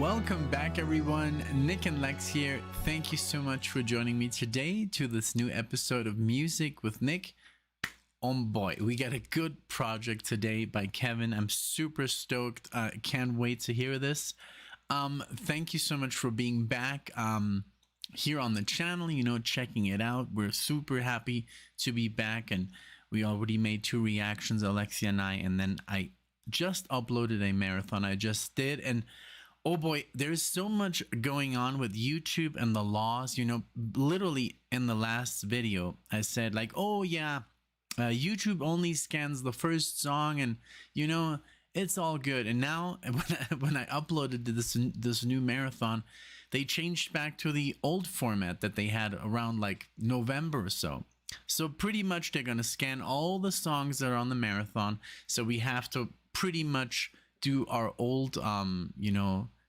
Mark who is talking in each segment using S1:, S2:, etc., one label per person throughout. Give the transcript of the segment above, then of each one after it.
S1: Welcome back, everyone. Nick and Lex here. Thank you so much for joining me today to this new episode of Music with Nick. Oh boy, we got a good project today by Kevin. I'm super stoked. Can't wait to hear this. Thank you so much for being back here on the channel, checking it out. We're super happy to be back, and we already made 2 reactions, Alexia and I, and then I just uploaded a marathon I just did, and oh boy, there's so much going on with YouTube and the laws. Literally in the last video, I said like, oh yeah, YouTube only scans the first song, and it's all good. And now when I uploaded this new marathon, they changed back to the old format that they had around like November or so. So pretty much they're gonna scan all the songs that are on the marathon. So we have to pretty much do our old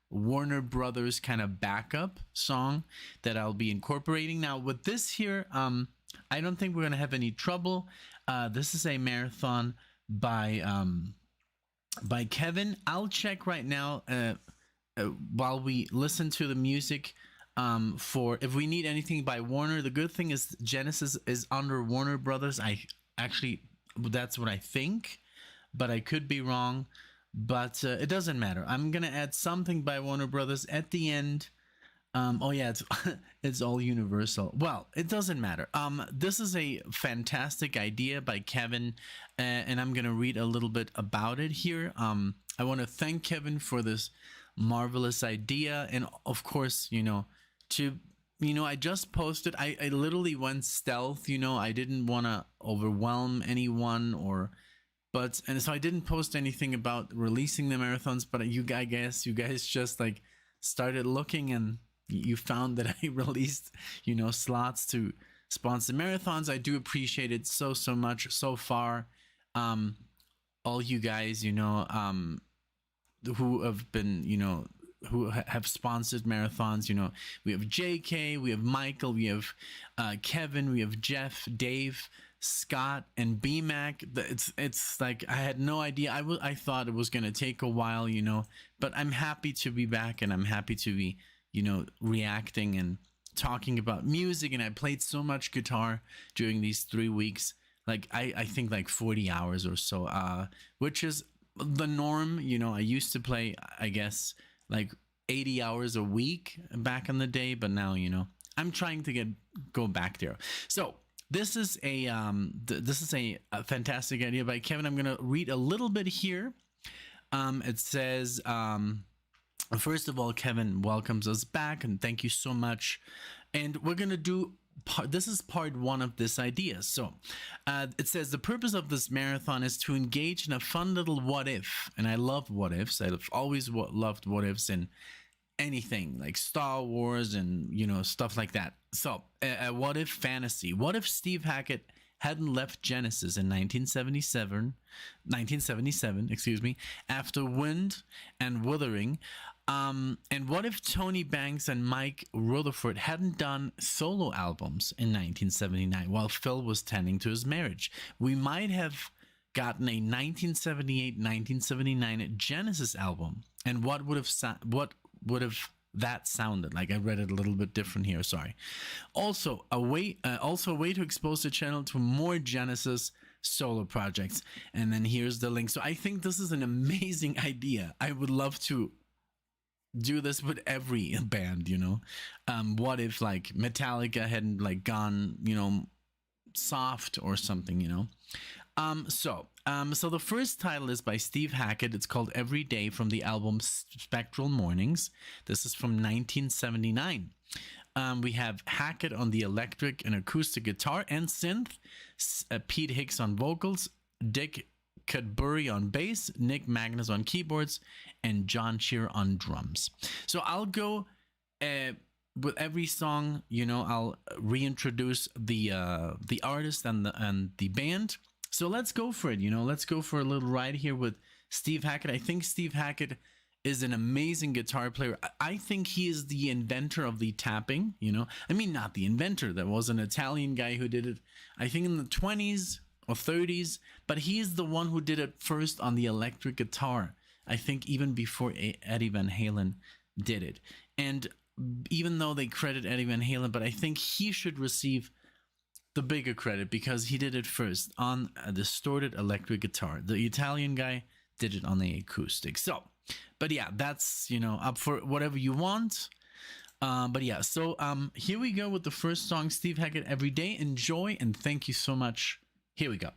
S1: Warner Brothers kind of backup song that I'll be incorporating. Now with this here, I don't think we're gonna have any trouble. This is a marathon by Kevin. I'll check right now while we listen to the music for if we need anything by Warner. The good thing is Genesis is under Warner Brothers. That's what I think, but I could be wrong. But it doesn't matter. I'm gonna add something by Warner Brothers at the end. Oh yeah, it's all Universal. Well, it doesn't matter. This is a fantastic idea by Kevin, and I'm gonna read a little bit about it here. I want to thank Kevin for this marvelous idea, and of course, I just posted. I literally went stealth. I didn't want to overwhelm anyone and so I didn't post anything about releasing the marathons, but I guess you guys just like started looking and you found that I released, slots to sponsor marathons. I do appreciate it so much so far. All you guys, who have been, who have sponsored marathons, we have JK, we have Michael, we have Kevin, we have Jeff, Dave, Scott, and BMAC. It's like I had no idea. I thought it was gonna take a while, but I'm happy to be back, and I'm happy to be reacting and talking about music. And I played so much guitar during these 3 weeks, like I think like 40 hours or so, which is the norm. I used to play, I guess, like 80 hours a week back in the day, but now I'm trying to go back there. So this is a fantastic idea by Kevin. I'm gonna read a little bit here. It says, first of all, Kevin welcomes us back, and thank you so much. And we're gonna do this is part 1 of this idea. So it says the purpose of this marathon is to engage in a fun little what if, and I love what ifs. I've always loved what ifs in anything like Star Wars and stuff like that. So what if fantasy? What if Steve Hackett hadn't left Genesis in 1977, excuse me, after Wind and Wuthering? And what if Tony Banks and Mike Rutherford hadn't done solo albums in 1979 while Phil was tending to his marriage? We might have gotten a 1978-1979 Genesis album, and what would have that sounded like? I read it a little bit different here, sorry. Also a way to expose the channel to more Genesis solo projects. And then here's the link. So I think this is an amazing idea. I would love to do this with every band. What if like Metallica hadn't like gone soft or something? So the first title is by Steve Hackett. It's called Every Day, from the album Spectral Mornings. This is from 1979. We have Hackett on the electric and acoustic guitar and synth, Pete Hicks on vocals, Dick Cadbury on bass, Nick Magnus on keyboards, and John Shear on drums. So I'll go with every song. I'll reintroduce the artist and the band. So let's go for it. Let's go for a little ride here with Steve Hackett. I think Steve Hackett is an amazing guitar player. I think he is the inventor of the tapping. I mean, not the inventor. There was an Italian guy who did it, I think in the 20s or 30s, but he's the one who did it first on the electric guitar. I think even before Eddie Van Halen did it. And even though they credit Eddie Van Halen, but I think he should receive the bigger credit because he did it first on a distorted electric guitar. The Italian guy did it on the acoustic. So, but yeah, that's, you know, up for whatever you want. But yeah, so here we go with the first song, Steve Hackett, Every Day. Enjoy, and thank you so much. Here we go.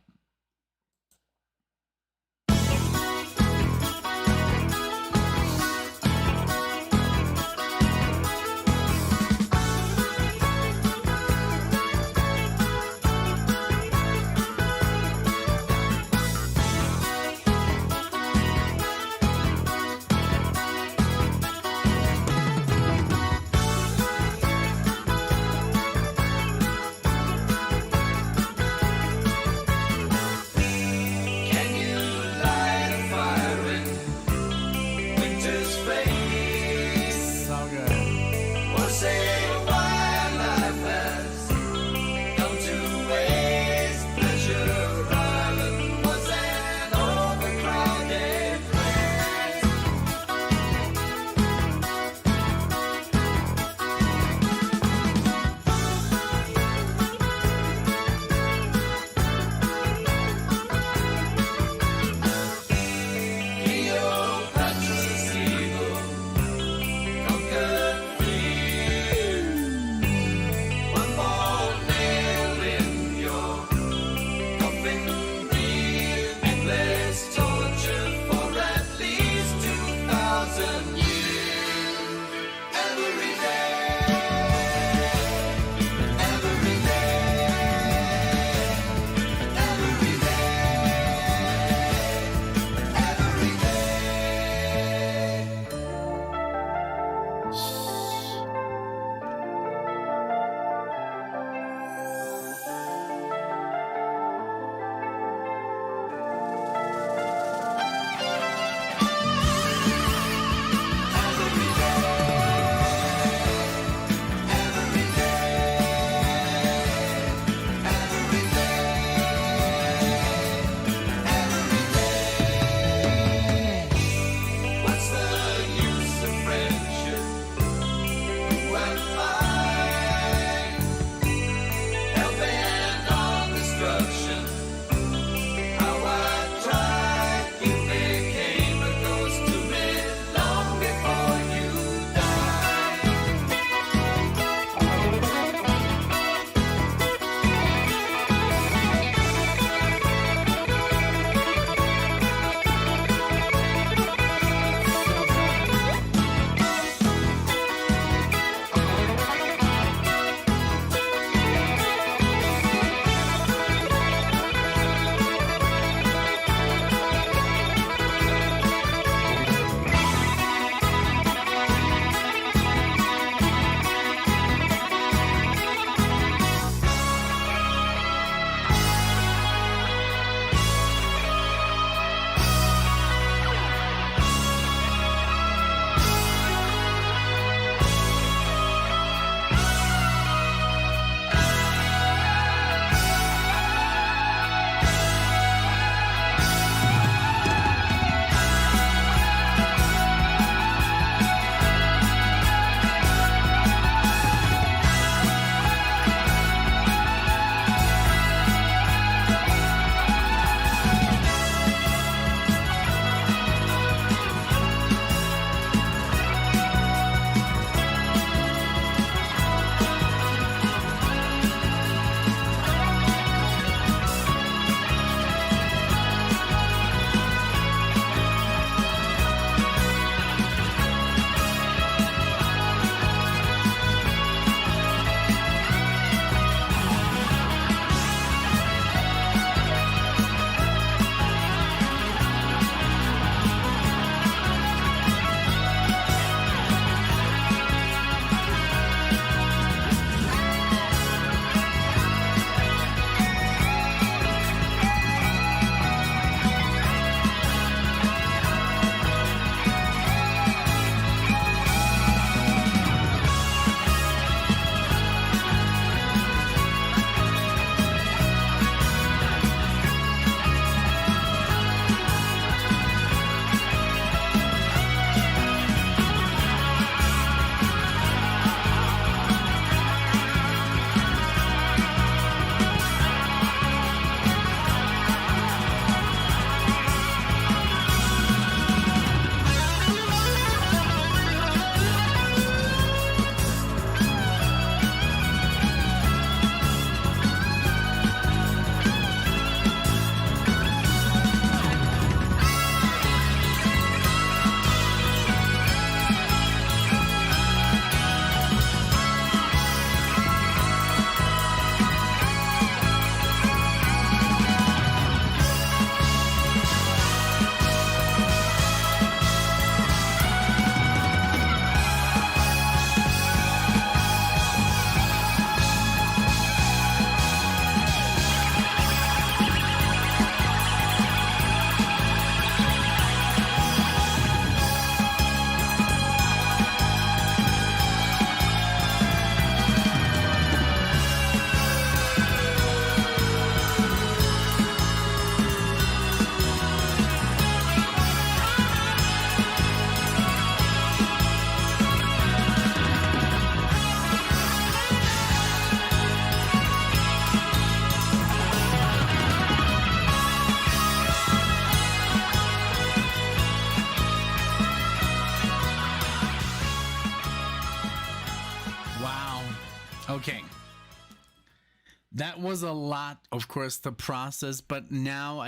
S1: that was a lot, of course, the process, but now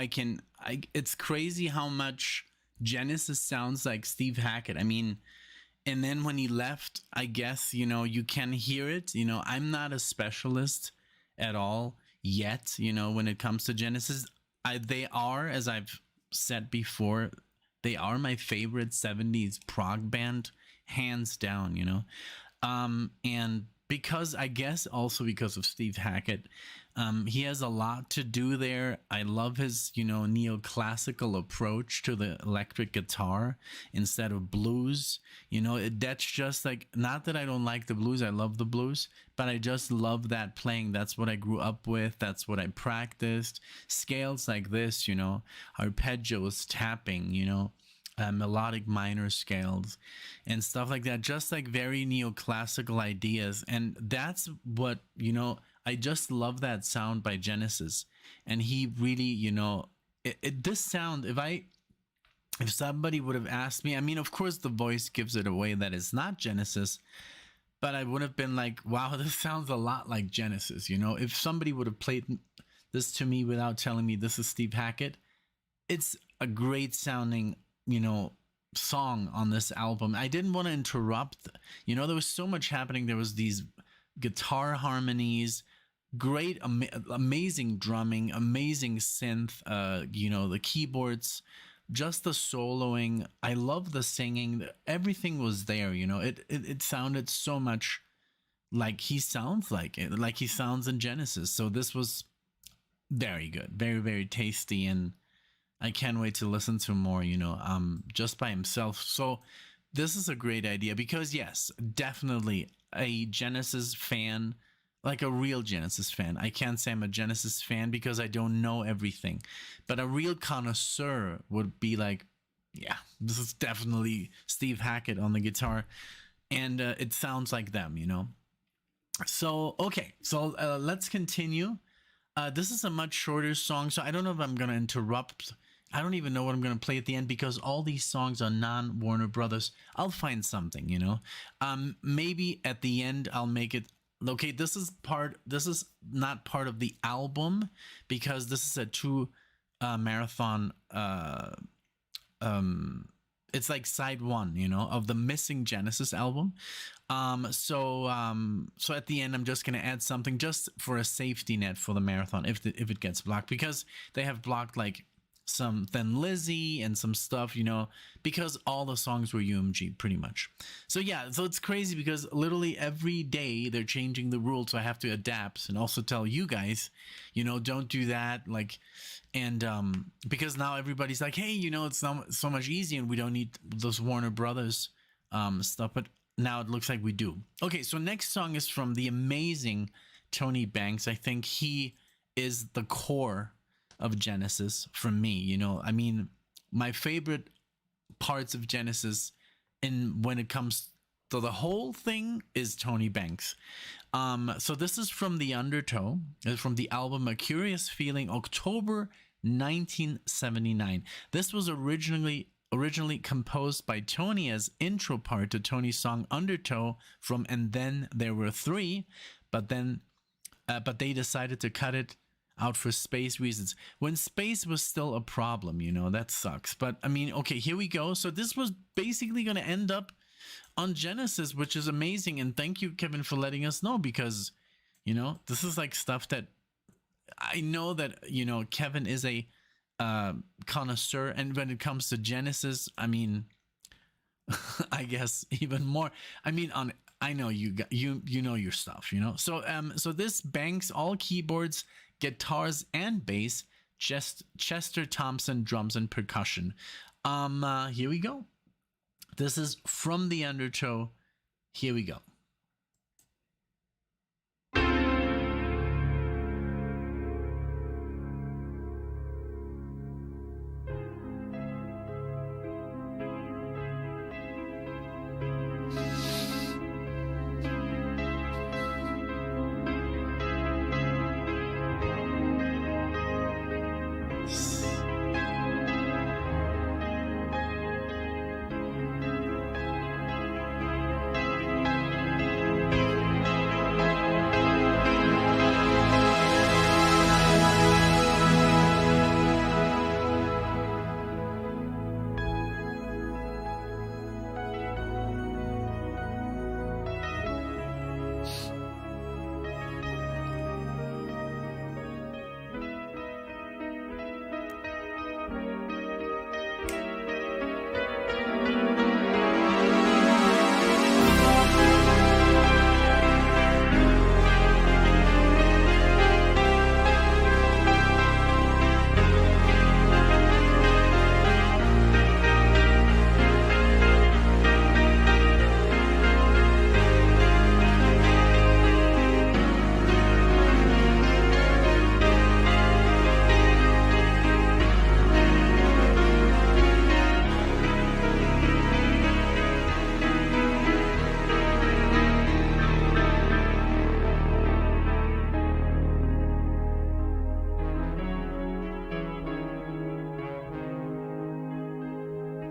S1: it's crazy how much Genesis sounds like Steve Hackett. I mean, and then when he left, I guess, you can hear it. I'm not a specialist at all yet, when it comes to Genesis. They are, as I've said before, they are my favorite 70s prog band, hands down, and because I guess also because of Steve Hackett, he has a lot to do there. I love his, neoclassical approach to the electric guitar instead of blues. That's just like, not that I don't like the blues, I love the blues, but I just love that playing. That's what I grew up with. That's what I practiced. Scales like this, arpeggios, tapping, melodic minor scales and stuff like that, just like very neoclassical ideas. And that's what, I just love that sound by Genesis. And he really, this sound, if somebody would have asked me, I mean, of course the voice gives it away that it's not Genesis, but I would have been like, wow, this sounds a lot like Genesis. If somebody would have played this to me without telling me this is Steve Hackett, it's a great sounding song on this album. I didn't want to interrupt. There was so much happening. There was these guitar harmonies, great, amazing drumming, amazing synth, the keyboards, just the soloing. I love the singing. Everything was there. It sounded so much like he sounds like it, like he sounds in Genesis. So this was very good, very, very tasty, and I can't wait to listen to more, just by himself. So this is a great idea because, yes, definitely a Genesis fan, like a real Genesis fan. I can't say I'm a Genesis fan because I don't know everything, but a real connoisseur would be like, yeah, this is definitely Steve Hackett on the guitar, and it sounds like them, So, okay, so let's continue. This is a much shorter song, so I don't know if I'm going to interrupt. I don't even know what I'm going to play at the end because all these songs are non-Warner Brothers. I'll find something, maybe at the end I'll make it. Okay, this is not part of the album because this is a two marathon. It's like side one, of the Missing Genesis album. So at the end, I'm just going to add something just for a safety net for the marathon if it gets blocked, because they have blocked like some Thin Lizzy and some stuff, because all the songs were UMG pretty much. So yeah, so it's crazy because literally every day they're changing the rules. So I have to adapt and also tell you guys, don't do that. Like, and because now everybody's like, hey, it's so much easier and we don't need those Warner Brothers stuff. But now it looks like we do. Okay, so next song is from the amazing Tony Banks. I think he is the core of Genesis for me. I mean, my favorite parts of Genesis, and when it comes to the whole thing, is Tony Banks. So this is from the Undertow, from the album A Curious Feeling, October 1979. This was originally composed by Tony as intro part to Tony's song Undertow from And Then There Were Three, but they decided to cut it out for space reasons when space was still a problem. That sucks. But I mean, okay, here we go. So this was basically going to end up on Genesis, which is amazing. And thank you, Kevin, for letting us know, because this is like stuff that I know that Kevin is a connoisseur, and when it comes to Genesis, I mean, I guess even more. I mean, I know you know your stuff, So this Banks, all keyboards, guitars, and bass. Chester Thompson drums and percussion. Here we go. This is from the Undertow. Here we go.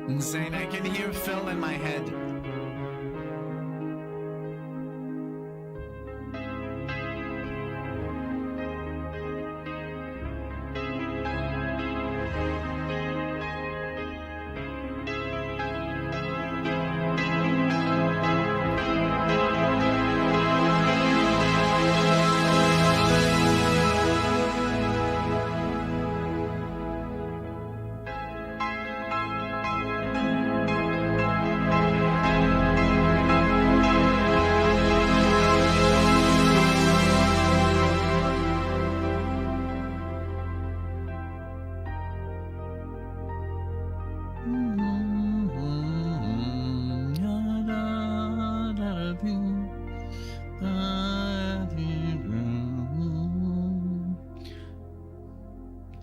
S1: Insane. I can hear Phil in my head.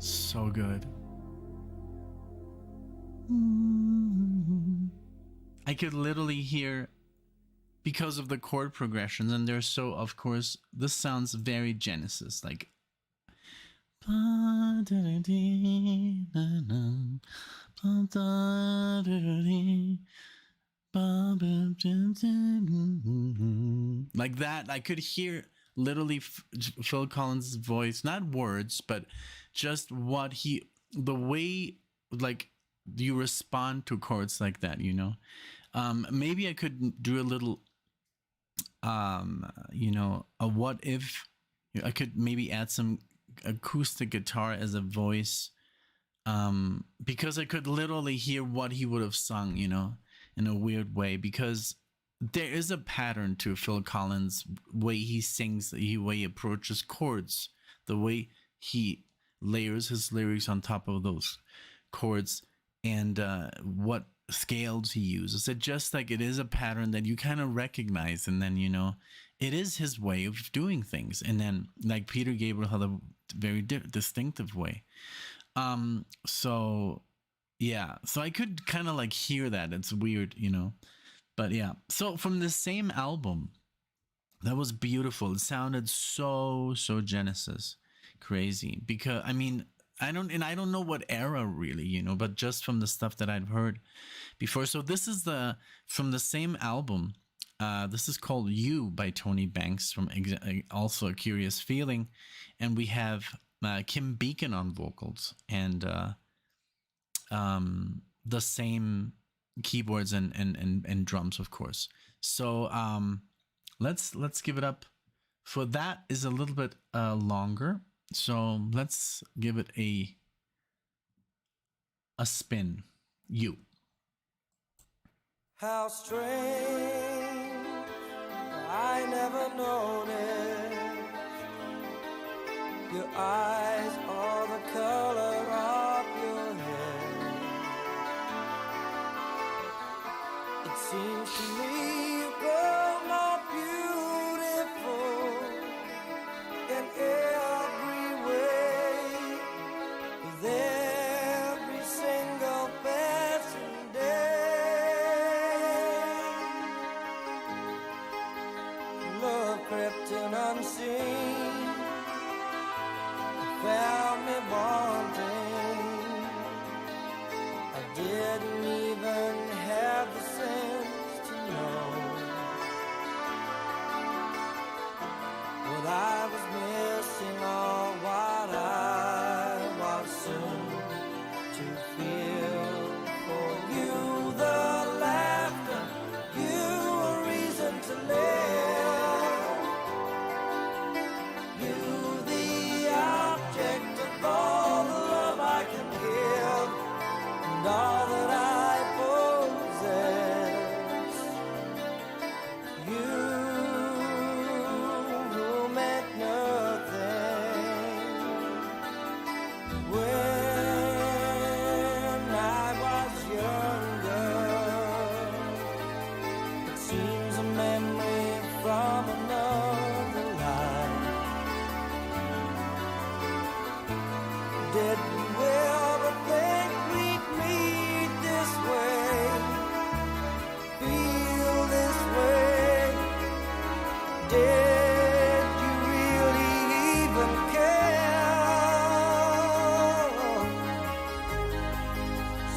S1: So good. I could literally hear, because of the chord progressions, and they're so, of course, this sounds very Genesis, like like that. I could hear literally Phil Collins' voice, not words, but just the way, like, you respond to chords like that, you know. Maybe I could do a little, you know, a what if. I could maybe add some acoustic guitar as a voice, because I could literally hear what he would have sung, you know, in a weird way, because there is a pattern to Phil Collins' way he sings, the way he approaches chords, the way he layers his lyrics on top of those chords, and what scales he uses. It just like, it is a pattern that you kind of recognize, and then, you know, it is his way of doing things. And then, like, Peter Gabriel had a very distinctive way. So yeah, so I could kind of like hear that. It's weird, you know, but yeah. So from the same album, that was beautiful. It sounded so Genesis, crazy. Because I mean, I don't know what era really, you know, but just from the stuff that I've heard before. So this is from the same album. This is called You by Tony Banks, from also A Curious Feeling, and we have Kim Beacon on vocals, and the same keyboards and drums, of course. So let's give it up. For that is a little bit longer, so let's give it a spin. You.
S2: How strange, I never noticed your eyes are the color of your hair. It seems to me you grow more beautiful in every way, with every single passing day. Love crept in unseen, found me wanting. I didn't even have the sense to know what I was missing or what I was soon to feel. For you, the laughter, you a reason to live. You, the object of all the love I can give, and all that I possess. You who meant nothing when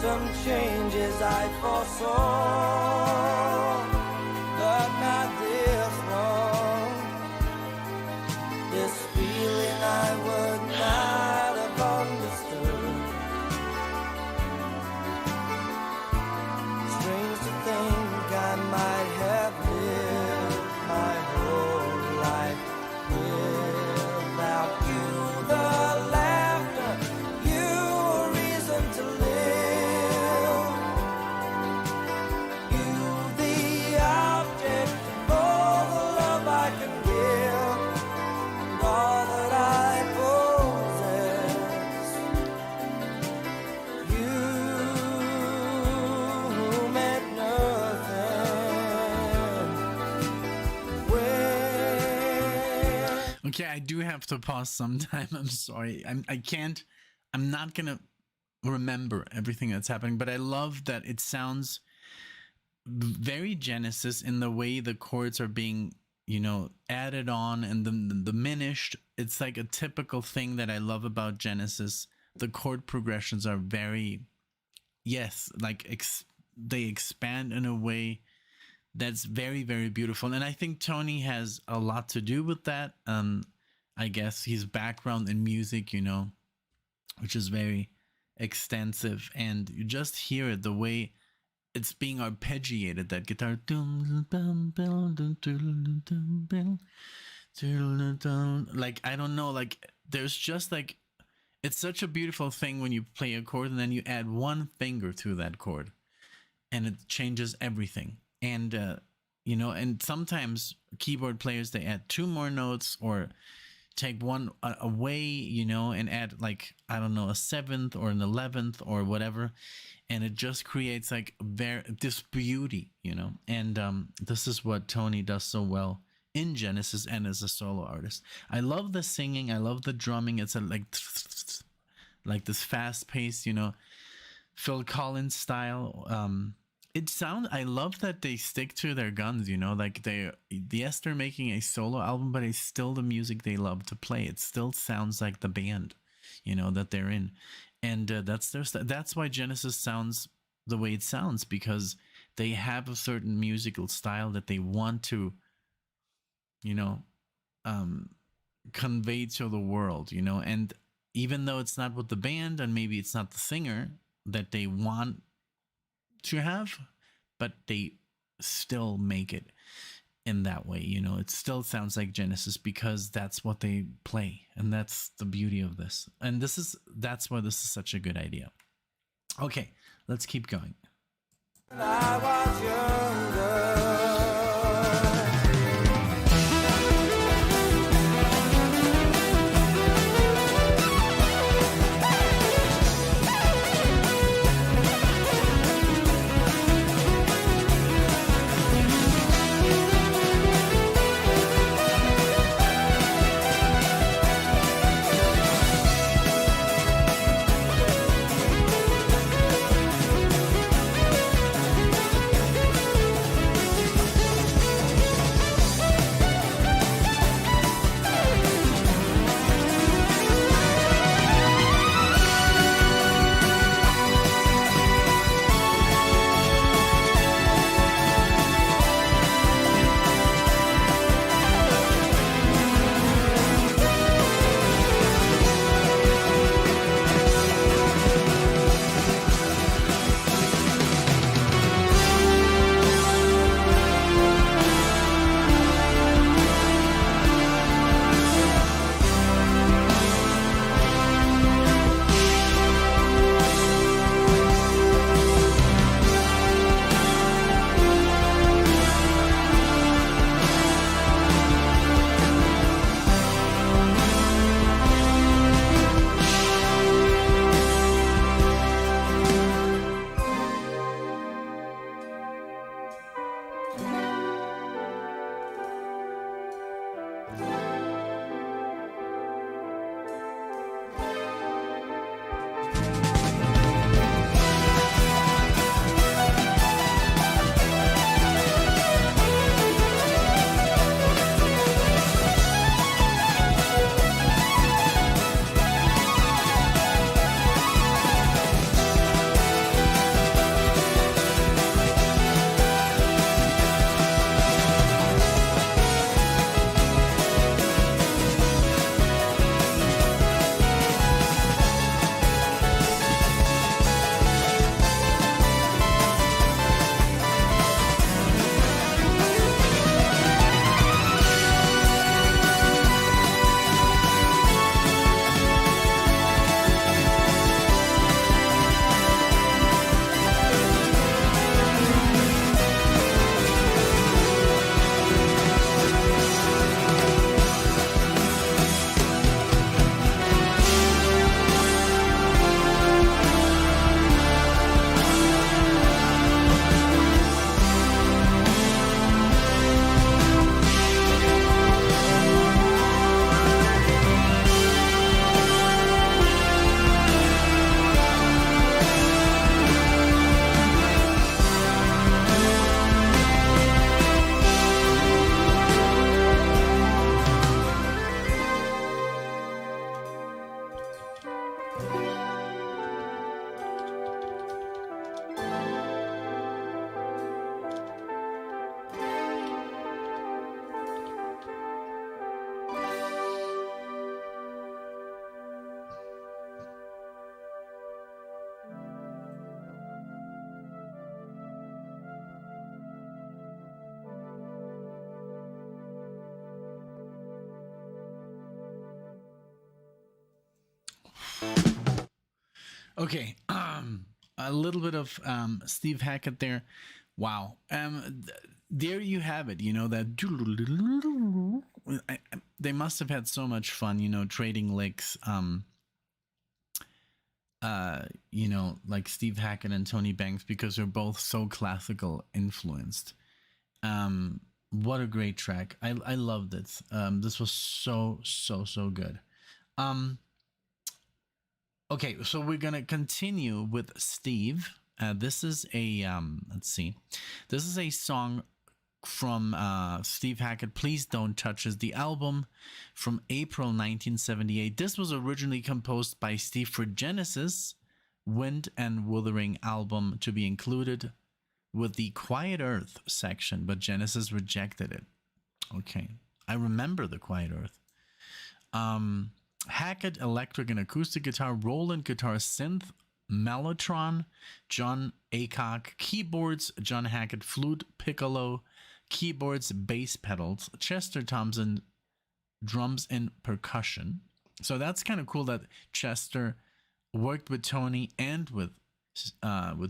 S2: some changes I foresaw, but not this one. This feeling I would not have understood. Strange to think I might have lived my whole life without you. The laughter, you a reason to live. You the object of all the love I can give, and all that I possess. You meant nothing when.
S1: Okay, I do have to pause sometime. I'm sorry. I'm not gonna remember everything that's happening, but I love that it sounds very Genesis in the way the chords are being, added on and then diminished. It's like a typical thing that I love about Genesis. The chord progressions are very, yes, like they expand in a way that's very, very beautiful. And I think Tony has a lot to do with that. I guess his background in music, which is very extensive, and you just hear it the way it's being arpeggiated, that guitar, like, I don't know, like there's just like, it's such a beautiful thing when you play a chord and then you add one finger to that chord and it changes everything. And and sometimes keyboard players, they add two more notes or take one away, and add, like, I don't know, a 7th or an 11th or whatever, and it just creates like this beauty, and this is what Tony does so well in Genesis and as a solo artist. I love the singing, I love the drumming. It's like this fast pace, Phil Collins style. I love that they stick to their guns, like yes, they're making a solo album, but it's still the music they love to play. It still sounds like the band, that they're in. And that's why Genesis sounds the way it sounds, because they have a certain musical style that they want to, convey to the world, and even though it's not with the band and maybe it's not the singer that they want to have, but they still make it in that way. It still sounds like Genesis because that's what they play, and that's the beauty of this. And that's why this is such a good idea. Okay, let's keep going.
S2: I was younger.
S1: Okay, a little bit of Steve Hackett there. Wow. There you have it. You know that they must have had so much fun. You know, trading licks. You know, like Steve Hackett and Tony Banks, because they're both so classical influenced. What a great track. I loved it. This was so good. Okay, so we're gonna continue with Steve. This is a let's see. This is a song from Steve Hackett, Please Don't Touch Us, the album from April 1978. This was originally composed by Steve for Genesis' Wind and Wuthering album to be included with the Quiet Earth section, but Genesis rejected it. Okay, I remember the Quiet Earth. Hackett electric and acoustic guitar, Roland guitar, synth, mellotron, John Aycock keyboards, John Hackett flute, piccolo, keyboards, bass pedals, Chester Thompson drums and percussion. So that's kind of cool that Chester worked with Tony and with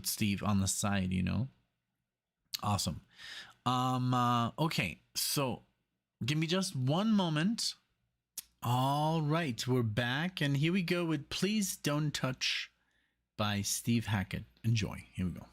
S1: Steve on the side, you know. Awesome. Okay, so give me just one moment. All right, we're back, and here we go with Please Don't Touch by Steve Hackett. Enjoy. Here we go.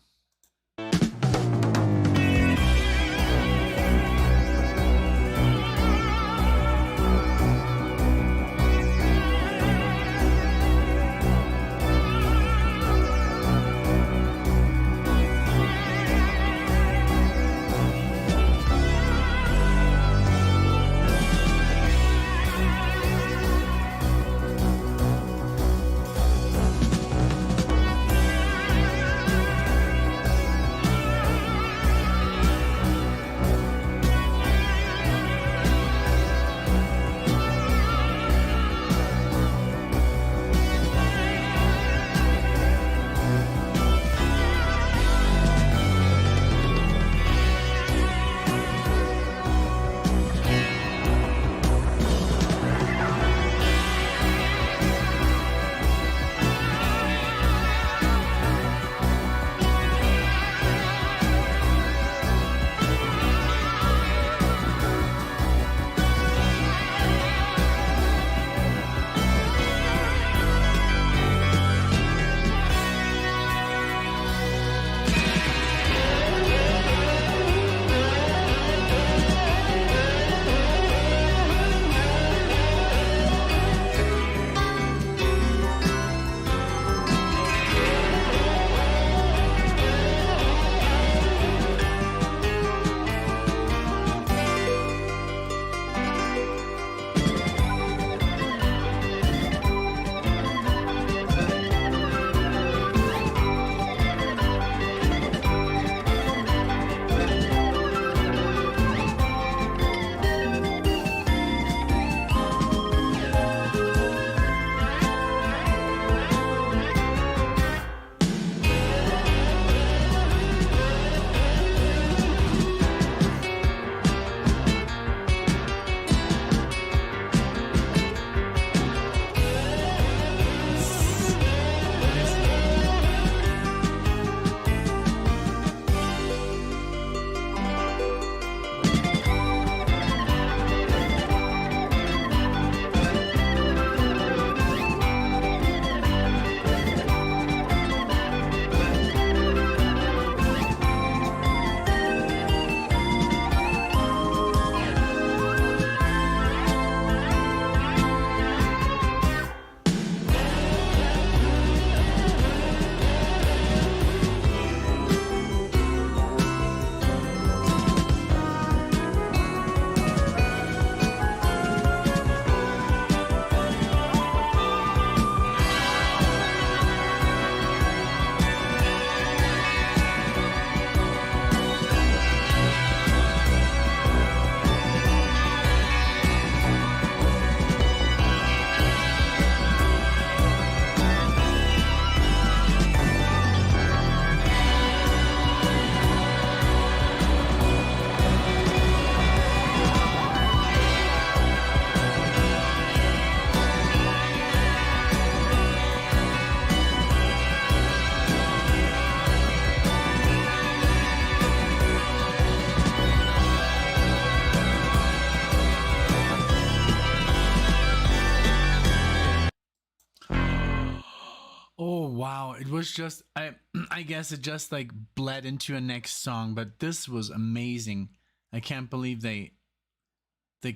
S1: it was just I guess it just like bled into a next song, but this was amazing. I can't believe they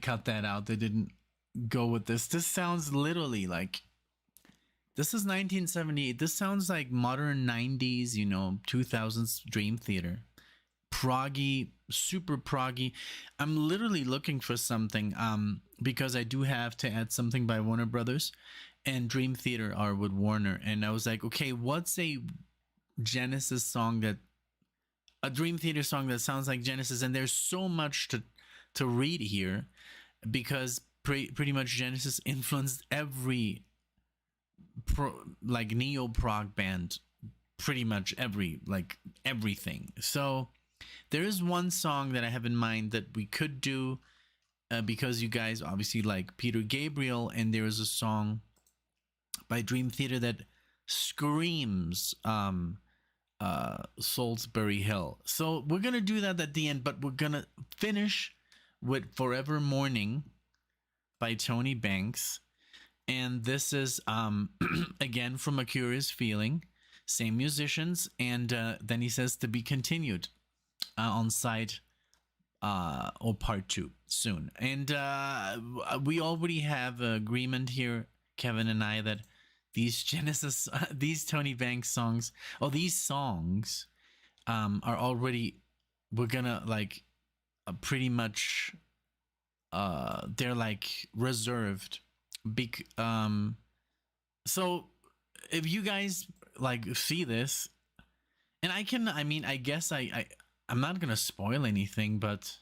S1: cut that out. They didn't go with this. This sounds literally like this is 1978. This sounds like modern 90s, 2000s Dream Theater. Proggy, super proggy. I'm literally looking for something because I do have to add something by Warner Brothers, and Dream Theater are with Warner, and I was like, okay, what's a Genesis song a Dream Theater song that sounds like Genesis? And there's so much to read here because pretty much Genesis influenced every neo prog band, pretty much everything. So there is one song that I have in mind that we could do because you guys obviously like Peter Gabriel, and there is a song by Dream Theater that screams Salisbury Hill. So we're gonna do that at the end, but we're gonna finish with Forever Morning by Tony Banks. And this is again from A Curious Feeling, same musicians, and then he says to be continued on side or part 2 soon. And we already have agreement here, Kevin and I, that these Genesis, these Tony Banks songs, or these songs are already, we're gonna like pretty much they're like reserved. So if you guys like see this, and I guess I'm not gonna spoil anything, but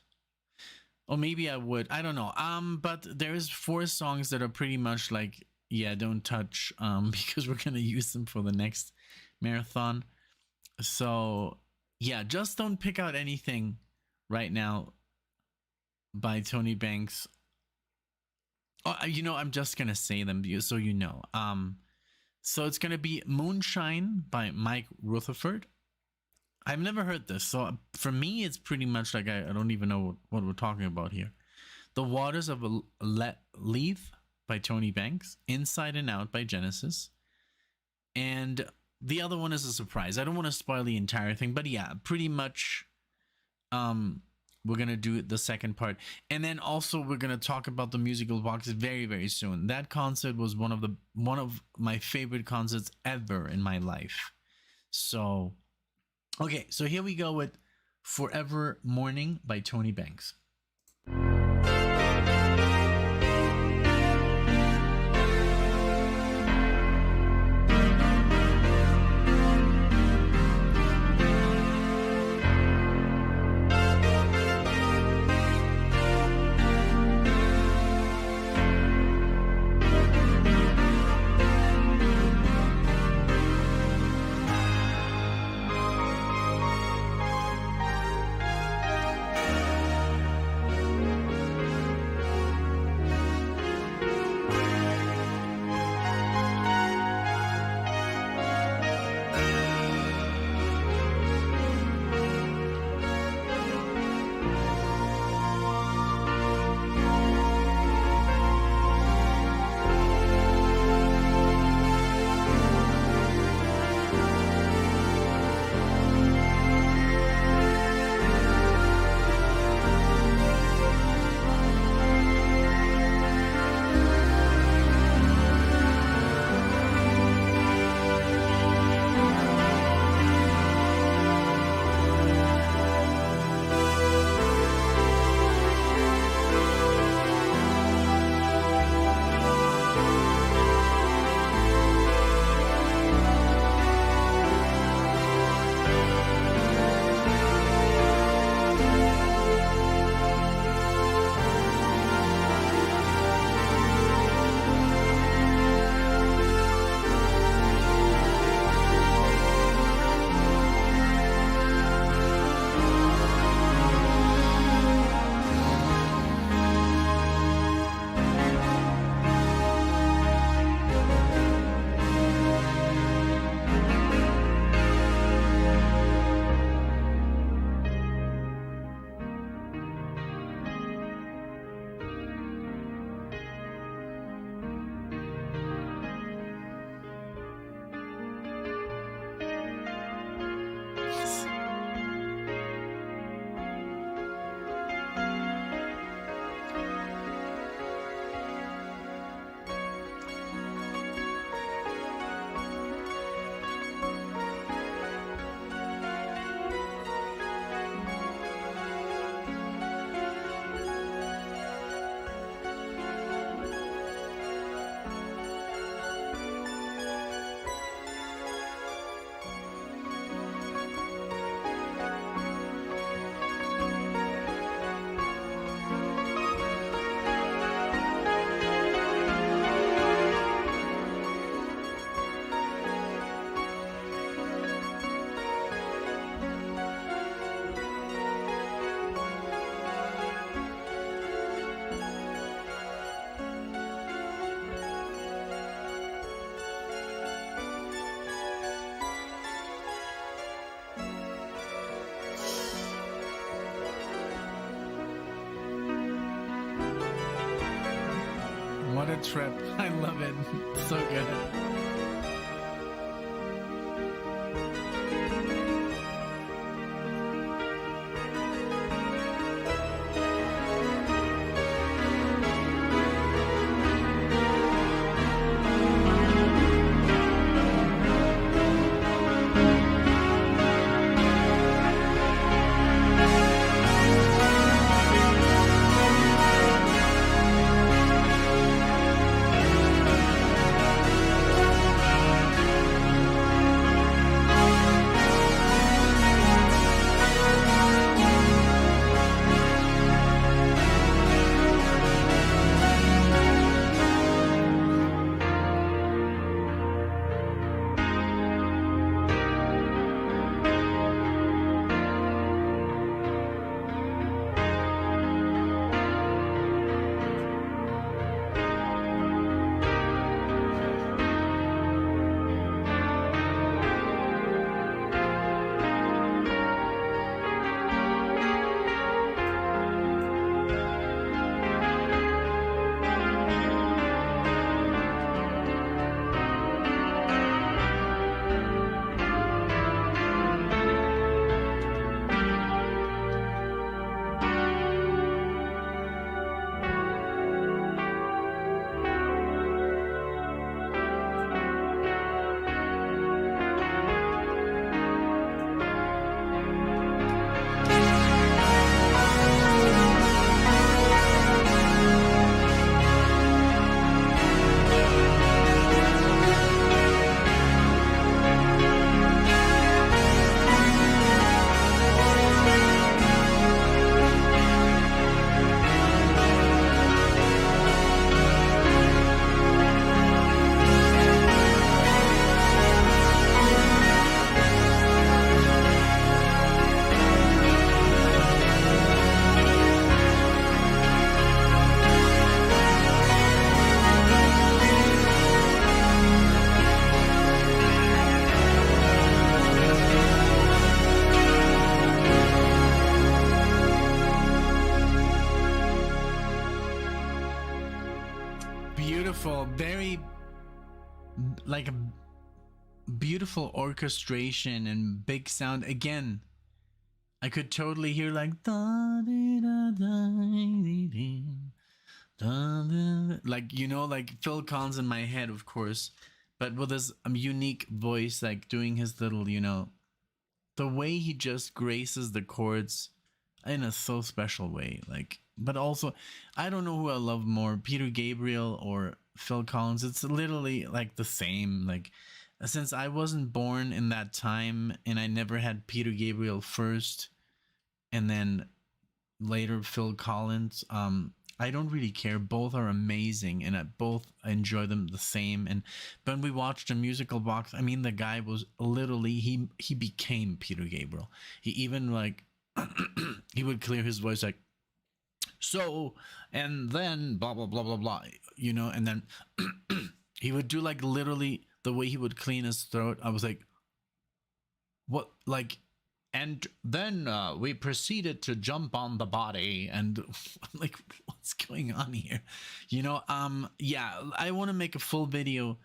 S1: or maybe I would, I don't know. But there's 4 songs that are pretty much like, yeah, don't touch, because we're gonna use them for the next marathon. So yeah, just don't pick out anything right now by Tony Banks. Oh, I'm just gonna say them so you know. So it's gonna be Moonshine by Mike Rutherford. I've never heard this, so for me, it's pretty much like I don't even know what we're talking about here. The Waters of Lethe by Tony Banks. Inside and Out by Genesis. And the other one is a surprise. I don't want to spoil the entire thing, but yeah, pretty much we're going to do the second part. And then also we're going to talk about the musical box very, very soon. That concert was one of my favorite concerts ever in my life. So okay, so here we go with Forever Morning by Tony Banks. a trip. I love it. So good. Beautiful, very like a beautiful orchestration and big sound. Again, I could totally hear like da, dee, da, da, dee, dee, da, da, da. Like, you know, like Phil Collins in my head, of course, but with his unique voice, like doing his little, you know, the way he just graces the chords in a so special way. Like, but also, I don't know who I love more, Peter Gabriel or Phil Collins. It's literally like the same. Like, since I wasn't born in that time and I never had Peter Gabriel first and then later Phil Collins, I don't really care. Both are amazing and I both enjoy them the same. And when we watched a musical box, I mean, the guy was literally, he became Peter Gabriel. He even like he would clear his voice like, so, and then blah blah blah blah blah, you know, and then he would do like literally the way he would clean his throat. I was like, what? Like, and then we proceeded to jump on the body, and I'm like, what's going on here? You know, yeah, I want to make a full video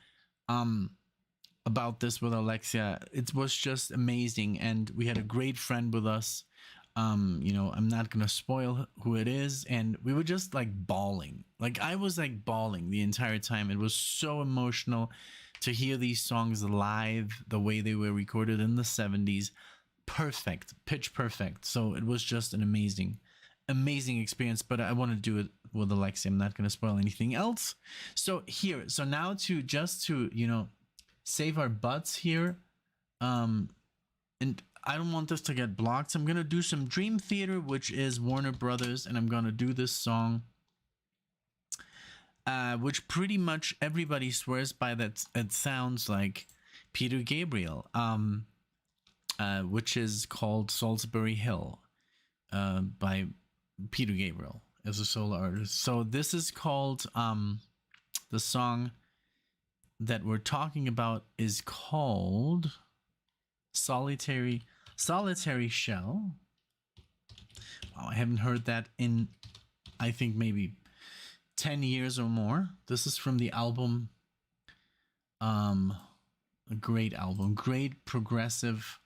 S1: about this with Alexia. It was just amazing, and we had a great friend with us. You know, I'm not gonna spoil who it is, and we were just like bawling. Like, I was like bawling the entire time. It was so emotional to hear these songs live the way they were recorded in the 70s. Perfect, pitch perfect. So it was just an amazing experience. But I want to do it with Alexia. I'm not gonna spoil anything else. So now to just to, you know, save our butts here, and I don't want this to get blocked, so I'm gonna do some Dream Theater, which is Warner Brothers, and I'm gonna do this song, which pretty much everybody swears by. That it sounds like Peter Gabriel, which is called Salisbury Hill, by Peter Gabriel as a solo artist. So this is called, the song that we're talking about is called Solitary Shell. Wow, I haven't heard that in, I think, maybe 10 years or more. This is from the album, a great album, great progressive,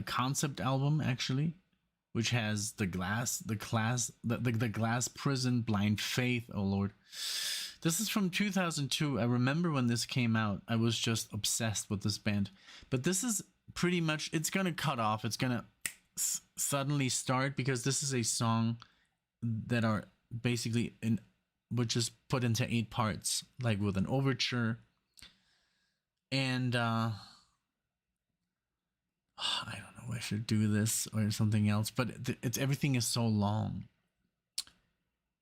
S1: concept album, actually, which has the glass prison, blind faith. Oh Lord, this is from 2002. I remember when this came out, I was just obsessed with this band. But this is pretty much, it's gonna cut off, it's gonna suddenly start, because this is a song that are basically which is put into 8 parts, like with an overture, and I don't know, I should do this or something else, but it's everything is so long.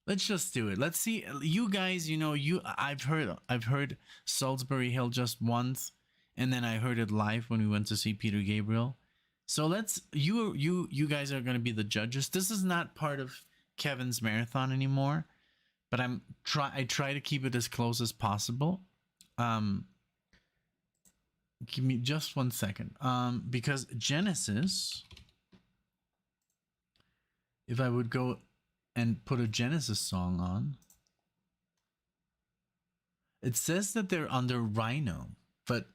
S1: Let's just do it. Let's see. You guys, I've heard Salisbury Hill just once, and then I heard it live when we went to see Peter Gabriel. So you guys are going to be the judges. This is not part of Kevin's marathon anymore, but I try to keep it as close as possible. Give me just 1 second. Because Genesis, if I would go and put a Genesis song on, it says that they're under Rhino, but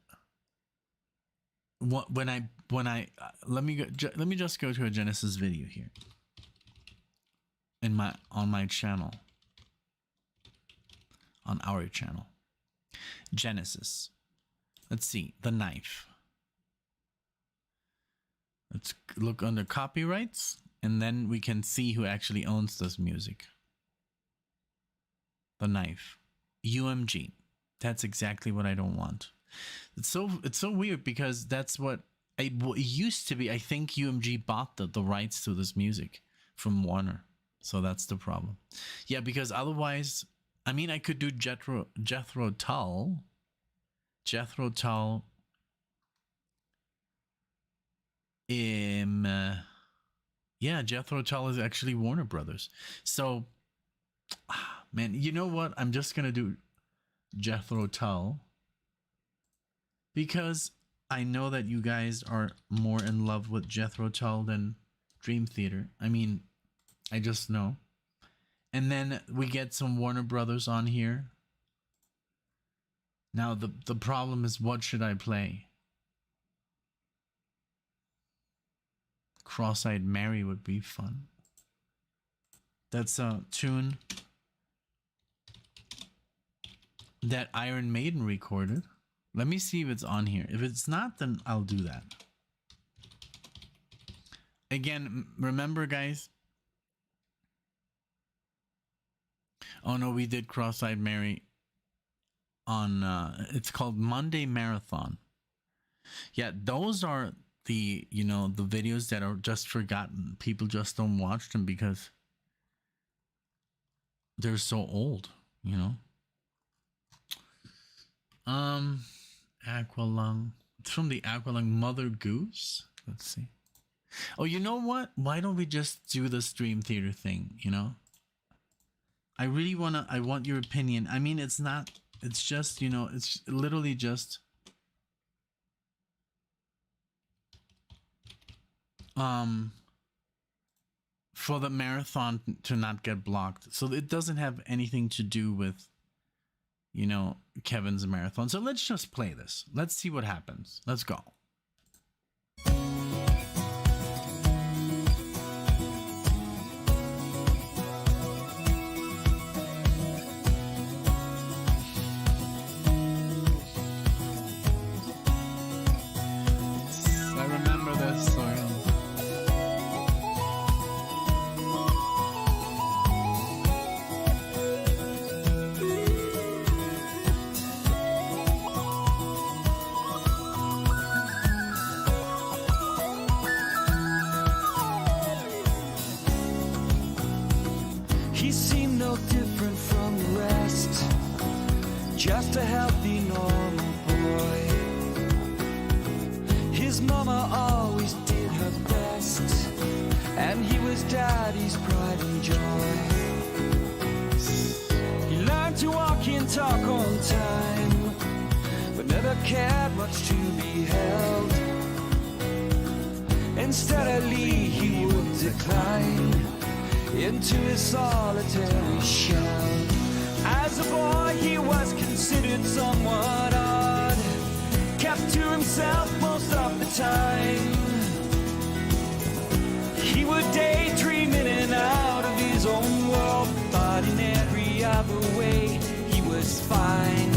S1: when I let me just go to a Genesis video here on my channel, on our channel. Genesis. Let's see, The Knife. Let's look under copyrights, and then we can see who actually owns this music. The Knife. UMG. That's exactly what I don't want. It's so weird, because that's what it used to be. I think UMG bought the rights to this music from Warner. So that's the problem. Yeah, because otherwise, I mean, I could do Jethro Tull. Jethro Tull. Yeah, Jethro Tull is actually Warner Brothers. So, man, you know what? I'm just gonna do Jethro Tull, because I know that you guys are more in love with Jethro Tull than Dream Theater. I mean, I just know. And then we get some Warner Brothers on here. Now the problem is, what should I play? Cross-Eyed Mary would be fun. That's a tune that Iron Maiden recorded. Let me see if it's on here. If it's not, then I'll do that. Again, remember, guys. Oh no, we did Cross-Eyed Mary on it's called Monday Marathon. Yeah, those are the the videos that are just forgotten. People just don't watch them because they're so old, Aqualung. It's from the Aqualung Mother Goose. Let's see. Oh, you know what? Why don't we just do the Dream Theater thing, I really I want your opinion. I mean, it's not, it's just, it's literally just for the marathon to not get blocked. So it doesn't have anything to do with Kevin's marathon. So let's just play this. Let's see what happens. Let's go. I remember this song.
S2: He seemed no different from the rest, just a healthy, normal boy. His mama always did her best, and he was daddy's pride and joy. He learned to walk and talk on time, but never cared much to be held. And steadily he would decline into his solitary shell. As a boy he was considered somewhat odd, kept to himself most of the time. He would daydream in and out of his own world, but in every other way he was fine.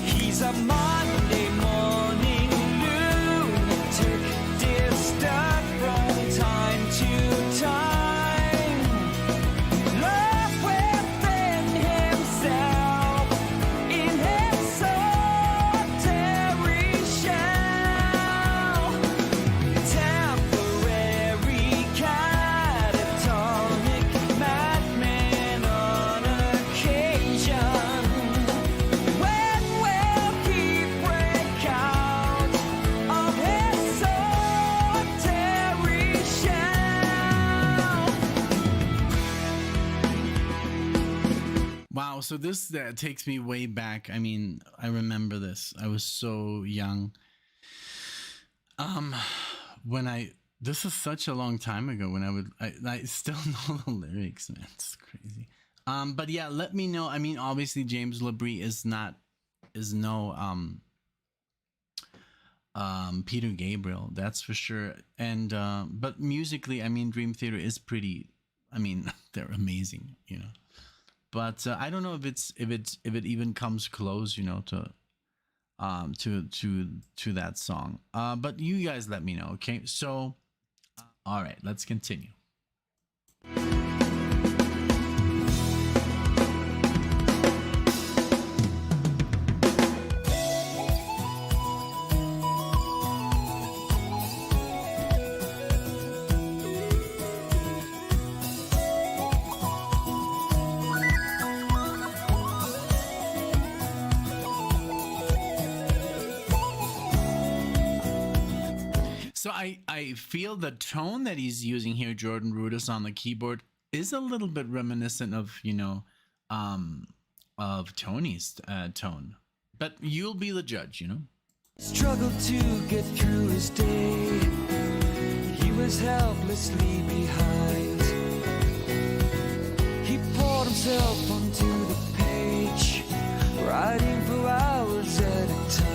S2: He's a Monday morning lunatic, distant from time to time. Lost within himself, in his solitary shell. Temporary catatonic madman on occasion. When will he break out of his solitary shell?
S1: Wow, so this takes me way back. I mean, I remember this. I was so young. When this is such a long time ago when I still know the lyrics, man. It's crazy. But yeah, let me know. I mean, obviously James Labrie is no Peter Gabriel, that's for sure. And but musically, I mean, Dream Theater is pretty, I mean, they're amazing, you know. But I don't know if it even comes close, you know, to that song. But you guys let me know, okay? So all right, let's continue. So I feel the tone that he's using here, Jordan Rudess, on the keyboard is a little bit reminiscent of, you know, of Tony's tone. But you'll be the judge, you know.
S2: Struggled to get through his day. He was helplessly behind. He poured himself onto the page, writing for hours at a time.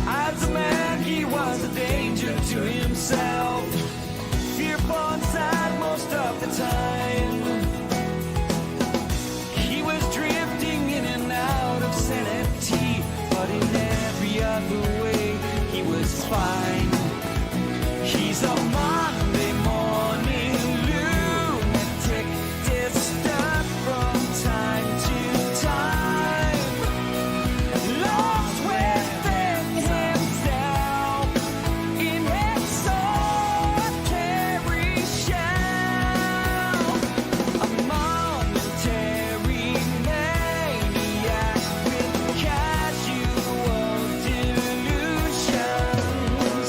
S2: As a man, he was a danger to himself, fearful and sad most of the time. He was drifting in and out of sanity, but in every other way, he was fine. He's a Monday morning lunatic, distant from time to time. Lost within himself, in his solitary shell. A momentary maniac with casual delusion.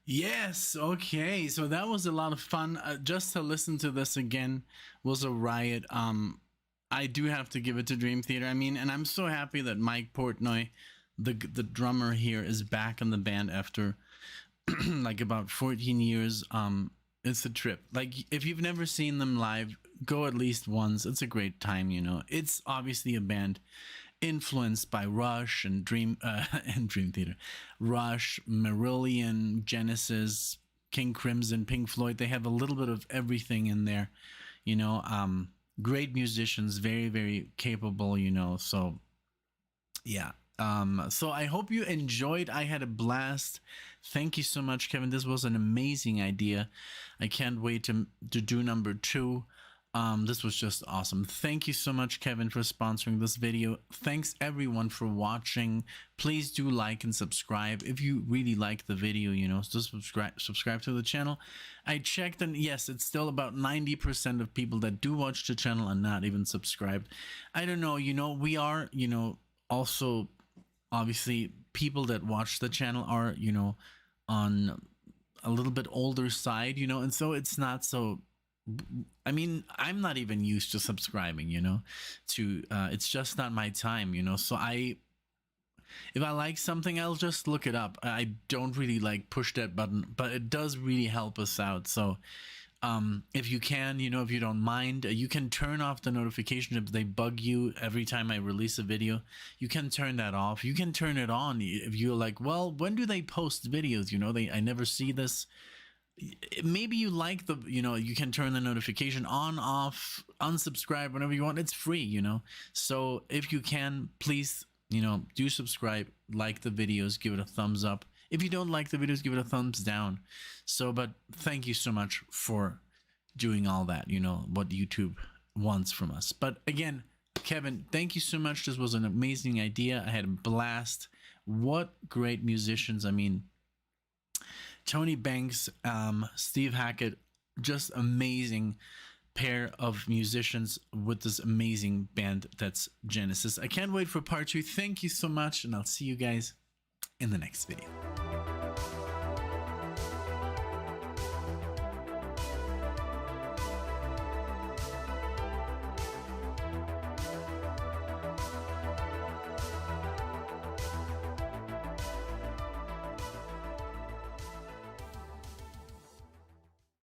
S1: Yes, okay. So that was a lot of fun. Just to listen to this again was a riot. I do have to give it to Dream Theater. I mean, and I'm so happy that Mike Portnoy, the drummer here, is back in the band after like about 14 years. It's a trip. Like if you've never seen them live, go at least once. It's a great time, you know. It's obviously a band influenced by Rush and Dream and Dream Theater, Rush, Marillion, Genesis, King Crimson, Pink Floyd. They have a little bit of everything in there, you know. Great musicians, very very capable, you know. So yeah. So I hope you enjoyed. I had a blast. Thank you so much, Kevin. This was an amazing idea. I can't wait to do number 2. This was just awesome. Thank you so much, Kevin, for sponsoring this video. Thanks everyone for watching. Please do like and subscribe if you really like the video, you know. So subscribe to the channel. I checked, and yes, it's still about 90% of people that do watch the channel are not even subscribed. I don't know, you know, we are, you know, also obviously people that watch the channel are, you know, on a little bit older side, you know, and so it's not so, I mean, I'm not even used to subscribing, you know, to it's just not my time, you know. So if I like something, I'll just look it up. I don't really like push that button, but it does really help us out. So if you can, you know, if you don't mind, you can turn off the notification if they bug you every time I release a video. You can turn that off. You can turn it on if you're like, well, when do they post videos? You know, I never see this. Maybe you like the, you know, you can turn the notification on, off, unsubscribe whenever you want. It's free, you know. So if you can, please, you know, do subscribe, like the videos, give it a thumbs up. If you don't like the videos, give it a thumbs down. So, but thank you so much for doing all that, you know, what YouTube wants from us. But again, Kevin, thank you so much. This was an amazing idea. I had a blast. What great musicians. I mean, Tony Banks, Steve Hackett, just amazing pair of musicians with this amazing band that's Genesis. I can't wait for part 2. Thank you so much, and I'll see you guys in the next video.